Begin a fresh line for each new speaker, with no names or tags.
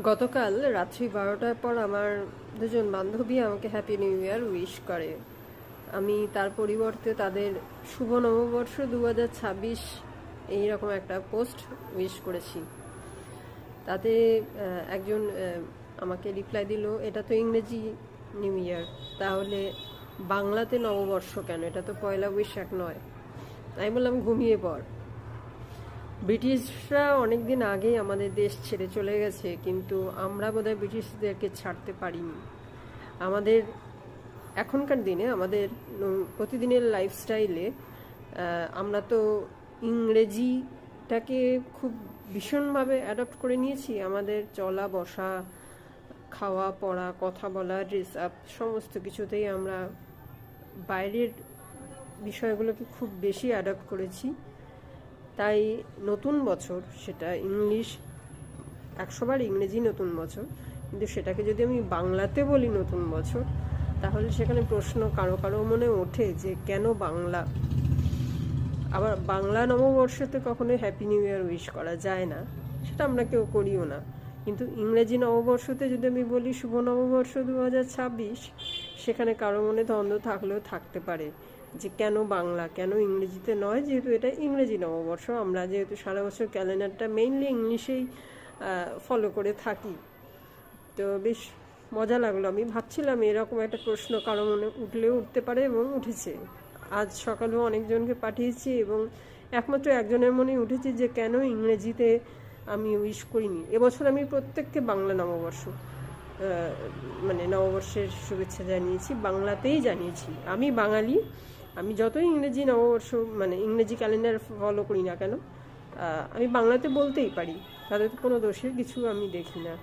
গতকাল রাত্রি 12টার পর আমার দুজন বান্ধবী আমাকে হ্যাপি নিউ ইয়ার উইশ করে। আমি তার পরিবর্তে তাদের শুভ নববর্ষ 2026 এইরকম একটা পোস্ট উইশ করেছি। তাতে একজন আমাকে রিপ্লাই দিল, এটা তো ইংরেজি নিউ ইয়ার, তাহলে বাংলাতে নববর্ষ কেন? এটা তো পয়লা বৈশাখ নয়। আমি বললাম ঘুমিয়ে পড়। ব্রিটিশরা অনেক দিন আগেই আমাদের দেশ ছেড়ে চলে গেছে, কিন্তু আমরা বোধহয় ব্রিটিশদেরকে ছাড়তে পারিনি। আমাদের এখনকার দিনে আমাদের প্রতিদিনের লাইফস্টাইলে আমরা তো ইংরেজিটাকে খুব ভীষণভাবে অ্যাডপ্ট করে নিয়েছি। আমাদের চলা বসা, খাওয়া পড়া, কথা বলা, ড্রেস আপ, সমস্ত কিছুতেই আমরা বাইরের বিষয়গুলোকে খুব বেশি অ্যাডপ্ট করেছি। তাই নতুন বছর, সেটা ইংলিশ 100বার ইংরেজি নতুন বছর, কিন্তু সেটাকে যদি আমি বাংলাতে বলি নতুন বছর, তাহলে সেখানে প্রশ্ন কারো কারো মনে ওঠে যে কেন বাংলা। আবার বাংলা নববর্ষতে কখনোই হ্যাপি নিউ ইয়ার উইশ করা যায় না, সেটা আমরা কেউ করিও না। কিন্তু ইংরেজি নববর্ষতে যদি আমি বলি শুভ নববর্ষ 2026, সেখানে কারো মনে দ্বন্দ্ব থাকলেও থাকতে পারে যে কেন বাংলা, কেন ইংরেজিতে নয়, যেহেতু এটা ইংরেজি নববর্ষ। আমরা যেহেতু সারা বছর ক্যালেন্ডারটা মেইনলি ইংলিশেই ফলো করে থাকি। তো বেশ মজা লাগলো। আমি ভাবছিলাম এরকম একটা প্রশ্ন কারো মনে উঠলেও উঠতে পারে, এবং উঠেছে। আজ সকালেও অনেকজনকে পাঠিয়েছি এবং একমাত্র একজনের মনে উঠেছে যে কেন ইংরেজিতে আমি উইশ করিনি। এবছর আমি প্রত্যেককে বাংলা নববর্ষ মানে নববর্ষের শুভেচ্ছা জানিয়েছি, বাংলাতেই জানিয়েছি। আমি বাঙালি, আমি যতই ইংরেজি নববর্ষ মানে ইংরেজি ক্যালেন্ডার ফলো করি না কেন, আমি বাংলাতে বলতেই পারি, তাদের কোনো দোষের কিছু আমি দেখি না।